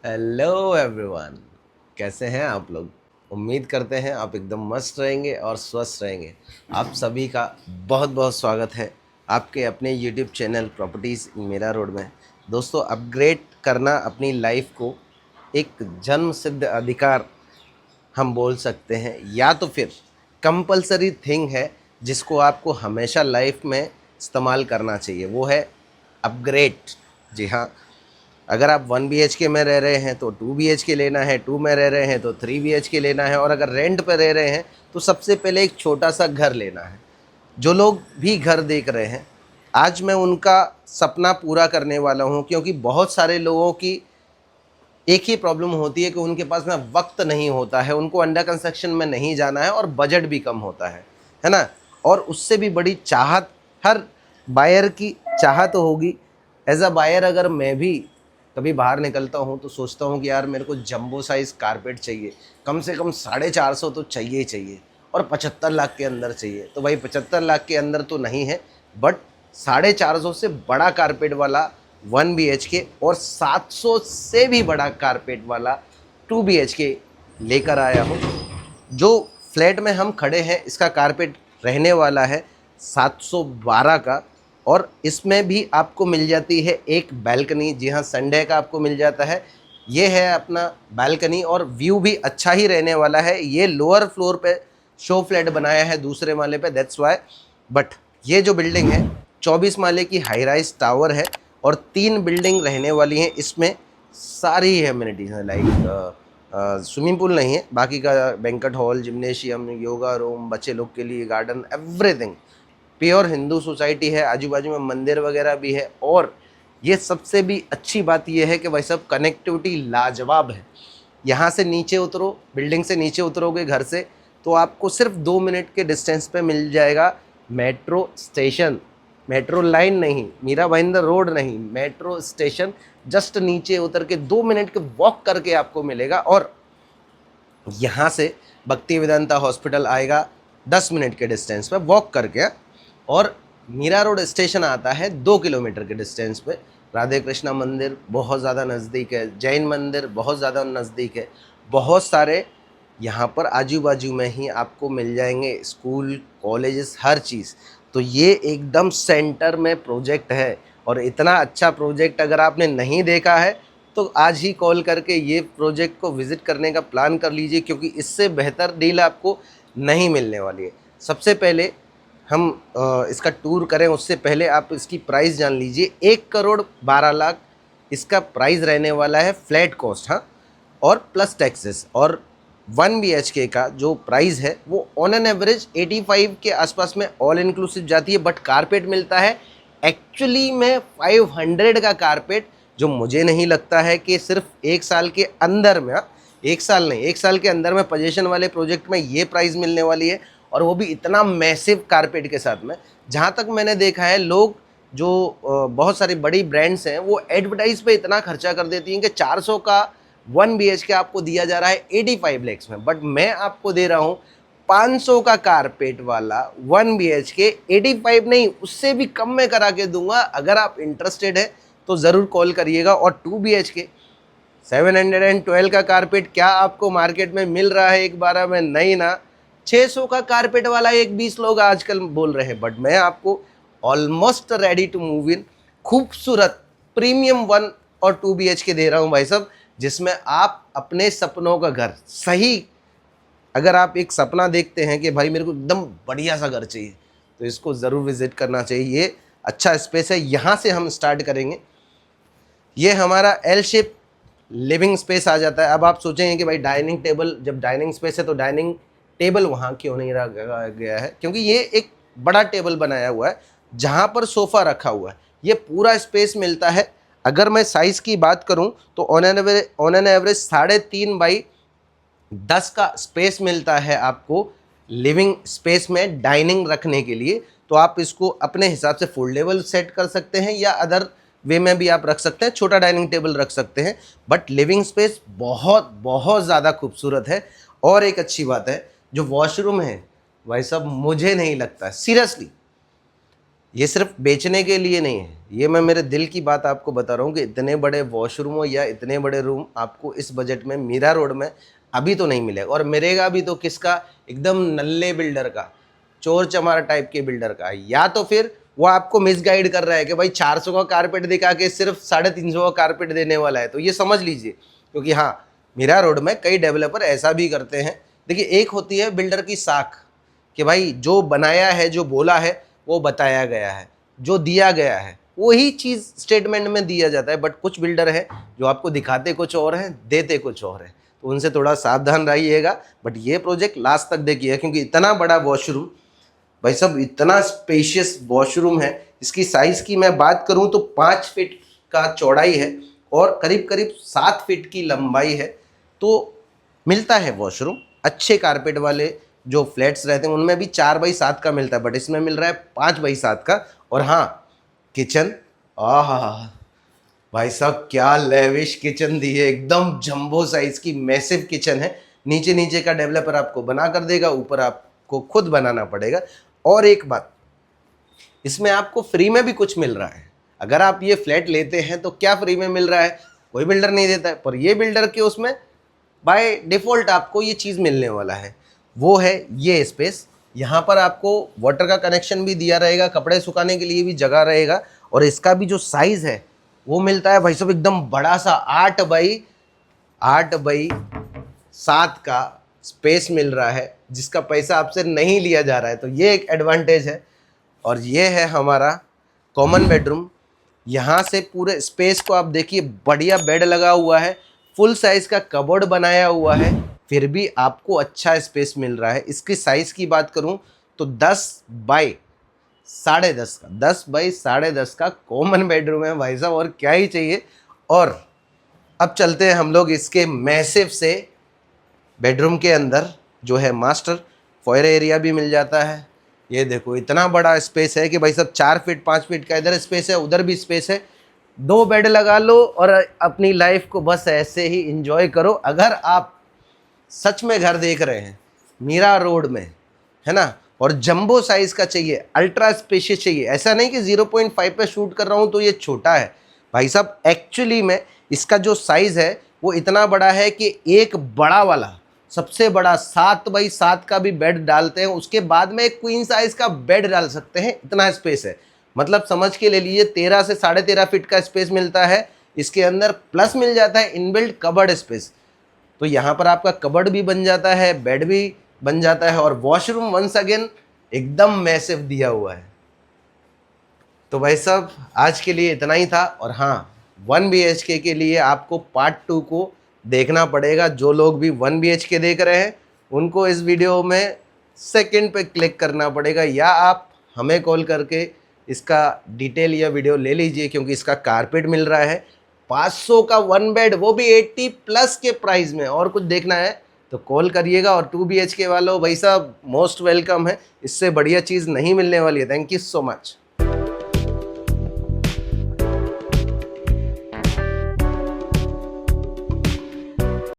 Hello everyone. कैसे हैं आप लोग? उम्मीद करते हैं आप एकदम मस्त रहेंगे और स्वस्थ रहेंगे। आप सभी का बहुत बहुत स्वागत है आपके अपने यूट्यूब चैनल प्रॉपर्टीज़ मेरा रोड में। दोस्तों, अपग्रेड करना अपनी लाइफ को एक जन्म सिद्ध अधिकार हम बोल सकते हैं, या तो फिर कंपलसरी थिंग है जिसको आपको हमेशा लाइफ में इस्तेमाल करना चाहिए, वो है अपग्रेड। जी हाँ, अगर आप 1 BHK में रह रहे हैं तो 2 BHK लेना है, 2 में रह रहे हैं तो 3 BHK लेना है, और अगर रेंट पर रह रहे हैं तो सबसे पहले एक छोटा सा घर लेना है। जो लोग भी घर देख रहे हैं, आज मैं उनका सपना पूरा करने वाला हूं, क्योंकि बहुत सारे लोगों की एक ही प्रॉब्लम होती है कि उनके पास में वक्त नहीं होता है, उनको अंडर कंस्ट्रक्शन में नहीं जाना है और बजट भी कम होता है ना। और उससे भी बड़ी चाहत हर बायर की चाहत होगी। एज अ बायर अगर मैं भी कभी बाहर निकलता हूँ तो सोचता हूँ कि यार मेरे को जंबो साइज़ कारपेट चाहिए, कम से कम 450 तो चाहिए ही चाहिए, और 75 लाख के अंदर चाहिए। तो भाई 75 लाख के अंदर तो नहीं है, बट 450 से बड़ा कारपेट वाला 1 BHK और 700 से भी बड़ा कारपेट वाला 2 BHK लेकर आया हूँ। जो फ्लैट में हम खड़े हैं इसका कारपेट रहने वाला है 712 का, और इसमें भी आपको मिल जाती है एक बालकनी। जी हाँ, संडे का आपको मिल जाता है। ये है अपना बालकनी, और व्यू भी अच्छा ही रहने वाला है। ये लोअर फ्लोर पे शो फ्लैट बनाया है दूसरे माले पे, दैट्स वाई। बट ये जो बिल्डिंग है 24 माले की हाई राइज टावर है, और 3 बिल्डिंग रहने वाली हैं। इसमें सारी एमिनिटीज़ हैं, लाइक स्विमिंग पूल नहीं है, बाकी का banquet hall, gymnasium, yoga room, बच्चे लोग के लिए garden, everything. Pure Hindu society है, आजू बाजू में मंदिर वगैरह भी है। और ये सबसे भी अच्छी बात ये है कि भाई साहब कनेक्टिविटी लाजवाब है। यहाँ से नीचे उतरो, बिल्डिंग से नीचे उतरोगे घर से, तो आपको सिर्फ 2 मिनट के डिस्टेंस पे मिल जाएगा मेट्रो स्टेशन। मेट्रो लाइन नहीं, मीरा भाईंदर रोड नहीं, मेट्रो स्टेशन। जस्ट नीचे उतर के 2 मिनट के वॉक करके आपको मिलेगा। और यहाँ से भक्ति वेदांता हॉस्पिटल आएगा 10 मिनट के डिस्टेंस पे वॉक करके। और मीरा रोड स्टेशन आता है 2 किलोमीटर के डिस्टेंस पे। राधे कृष्णा मंदिर बहुत ज़्यादा नज़दीक है, जैन मंदिर बहुत ज़्यादा नज़दीक है। बहुत सारे यहाँ पर आजू बाजू में ही आपको मिल जाएंगे स्कूल, कॉलेजेस, हर चीज़। तो ये एकदम सेंटर में प्रोजेक्ट है, और इतना अच्छा प्रोजेक्ट अगर आपने नहीं देखा है तो आज ही कॉल करके ये प्रोजेक्ट को विज़िट करने का प्लान कर लीजिए, क्योंकि इससे बेहतर डील आपको नहीं मिलने वाली है। सबसे पहले हम इसका टूर करें उससे पहले आप इसकी प्राइस जान लीजिए। 1 करोड़ 12 लाख इसका प्राइस रहने वाला है, फ्लैट कॉस्ट, हाँ, और प्लस टैक्सेस। और 1 BHK का जो प्राइस है वो ऑन एन एवरेज 85 के आसपास में ऑल इंक्लूसिव जाती है। बट कारपेट मिलता है एक्चुअली में 500 का कारपेट, जो मुझे नहीं लगता है कि सिर्फ 1 साल के अंदर में, 1 साल नहीं, 1 साल के अंदर में पोजीशन वाले प्रोजेक्ट में ये प्राइस मिलने वाली है, और वो भी इतना मैसिव कारपेट के साथ में। जहाँ तक मैंने देखा है, लोग जो बहुत सारी बड़ी ब्रांड्स हैं वो एडवर्टाइज पे इतना खर्चा कर देती हैं कि 400 का 1 BHK आपको दिया जा रहा है 85 लैक्स में। बट मैं आपको दे रहा हूँ 500 का कारपेट वाला 1 BHK, 85 नहीं उससे भी कम में करा के दूंगा। अगर आप इंटरेस्टेड है तो ज़रूर कॉल करिएगा। और 2 BHK 712 का कारपेट क्या आपको मार्केट में मिल रहा है 1/12 में? नहीं ना। 600 का कारपेट वाला 1/20 लोग आजकल बोल रहे हैं, बट मैं आपको almost ready to move in खूबसूरत प्रीमियम 1 और 2 BHK दे रहा हूं भाई साहब, जिसमें आप अपने सपनों का घर सही, अगर आप एक सपना देखते हैं कि भाई मेरे को एकदम बढ़िया सा घर चाहिए, तो इसको ज़रूर विजिट करना चाहिए। ये अच्छा स्पेस है। यहाँ से हम स्टार्ट करेंगे। ये हमारा एल शेप लिविंग स्पेस आ जाता है। अब आप सोचेंगे कि भाई डाइनिंग टेबल, जब डाइनिंग स्पेस है तो डाइनिंग टेबल वहाँ क्यों नहीं रखा गया है? क्योंकि ये एक बड़ा टेबल बनाया हुआ है जहाँ पर सोफ़ा रखा हुआ है। ये पूरा स्पेस मिलता है। अगर मैं साइज़ की बात करूँ तो ऑन एन एवरेज 3.5x10 का स्पेस मिलता है आपको लिविंग स्पेस में डाइनिंग रखने के लिए। तो आप इसको अपने हिसाब से फोल्डेबल सेट कर सकते हैं, या अदर वे में भी आप रख सकते हैं, छोटा डाइनिंग टेबल रख सकते हैं। बट लिविंग स्पेस बहुत बहुत ज़्यादा खूबसूरत है। और एक अच्छी बात है, जो वॉशरूम है भाई साहब, मुझे नहीं लगता सीरियसली ये सिर्फ बेचने के लिए नहीं है, ये मैं मेरे दिल की बात आपको बता रहा हूँ कि इतने बड़े वॉशरूम या इतने बड़े रूम आपको इस बजट में मीरा रोड में अभी तो नहीं मिलेगा। और मिलेगा भी तो किसका, एकदम नल्ले बिल्डर का, चोर चमार टाइप के बिल्डर का। या तो फिर वो आपको मिसगाइड कर रहा है कि भाई 400 का कारपेट दिखा के सिर्फ 350 का कारपेट देने वाला है, तो ये समझ लीजिए। क्योंकि हाँ, मीरा रोड में कई डेवलपर ऐसा भी करते हैं। देखिए, एक होती है बिल्डर की साख कि भाई जो बनाया है, जो बोला है वो बताया गया है, जो दिया गया है वही चीज़ स्टेटमेंट में दिया जाता है। बट कुछ बिल्डर है जो आपको दिखाते कुछ और हैं, देते कुछ और है, तो उनसे थोड़ा सावधान रहिएगा। बट ये प्रोजेक्ट लास्ट तक देखिए, क्योंकि इतना बड़ा वॉशरूम, भाई साहब इतना स्पेशियस वॉशरूम है। इसकी साइज़ की मैं बात करूं तो 5 फीट का चौड़ाई है और करीब करीब 7 फीट की लंबाई है। तो मिलता है वॉशरूम अच्छे कारपेट वाले जो फ्लैट्स रहते हैं उनमें भी 4x7 का मिलता है, बट इसमें मिल रहा है 5x7 का। और हाँ, किचन, आहा भाई साहब क्या लेविश किचन दी है, एकदम जंबो साइज की मैसिव किचन है। नीचे नीचे का डेवलपर आपको बना कर देगा, ऊपर आपको खुद बनाना पड़ेगा। और एक बात, इसमें आपको फ्री में भी कुछ मिल रहा है। अगर आप ये फ्लैट लेते हैं तो क्या फ्री में मिल रहा है, कोई बिल्डर नहीं देता है, पर ये बिल्डर के उसमें बाय डिफ़ॉल्ट आपको ये चीज़ मिलने वाला है। वो है ये स्पेस। यहाँ पर आपको वाटर का कनेक्शन भी दिया रहेगा, कपड़े सुखाने के लिए भी जगह रहेगा। और इसका भी जो साइज़ है वो मिलता है भाई साहब एकदम बड़ा सा, 8x7 का स्पेस मिल रहा है, जिसका पैसा आपसे नहीं लिया जा रहा है। तो ये एक एडवांटेज है। और ये है हमारा कॉमन बेडरूम। यहाँ से पूरे स्पेस को आप देखिए, बढ़िया बेड लगा हुआ है, फुल साइज का कबोर्ड बनाया हुआ है, फिर भी आपको अच्छा स्पेस मिल रहा है। इसकी साइज की बात करूं तो 10x10.5 का कॉमन बेडरूम है भाई साहब, और क्या ही चाहिए। और अब चलते हैं हम लोग इसके मैसिव से बेडरूम के अंदर, जो है मास्टर फॉयर एरिया भी मिल जाता है। ये देखो इतना बड़ा स्पेस है कि भाई साहब 4 फीट 5 फीट का इधर स्पेस है, उधर भी स्पेस है। 2 बेड लगा लो और अपनी लाइफ को बस ऐसे ही इंजॉय करो। अगर आप सच में घर देख रहे हैं मीरा रोड में, है ना, और जंबो साइज का चाहिए, अल्ट्रा स्पेशियस चाहिए, ऐसा नहीं कि 0.5 पे शूट कर रहा हूँ तो ये छोटा है भाई साहब। एक्चुअली में इसका जो साइज़ है वो इतना बड़ा है कि एक बड़ा वाला, सबसे बड़ा 7x7 का भी बेड डालते हैं, उसके बाद में एक क्वीन साइज का बेड डाल सकते हैं, इतना स्पेस है। मतलब समझ के ले लीजिए 13 से 13.5 फीट का स्पेस मिलता है इसके अंदर, प्लस मिल जाता है इनबिल्ट कबर्ड स्पेस। तो यहाँ पर आपका कबर्ड भी बन जाता है, बेड भी बन जाता है, और वॉशरूम वंस अगेन एकदम मैसिव दिया हुआ है। तो भाई साहब आज के लिए इतना ही था। और हाँ, 1 BHK के लिए आपको पार्ट 2 को देखना पड़ेगा। जो लोग भी 1 BHK देख रहे हैं उनको इस वीडियो में सेकंड पे क्लिक करना पड़ेगा, या आप हमें कॉल करके इसका डिटेल या वीडियो ले लीजिए, क्योंकि इसका कारपेट मिल रहा है 500 का 1 बेड, वो भी 80+ के प्राइस में। और कुछ देखना है तो कॉल करिएगा। और 2 BHK वालों भाई साहब मोस्ट वेलकम है, इससे बढ़िया चीज़ नहीं मिलने वाली है। Thank you so much.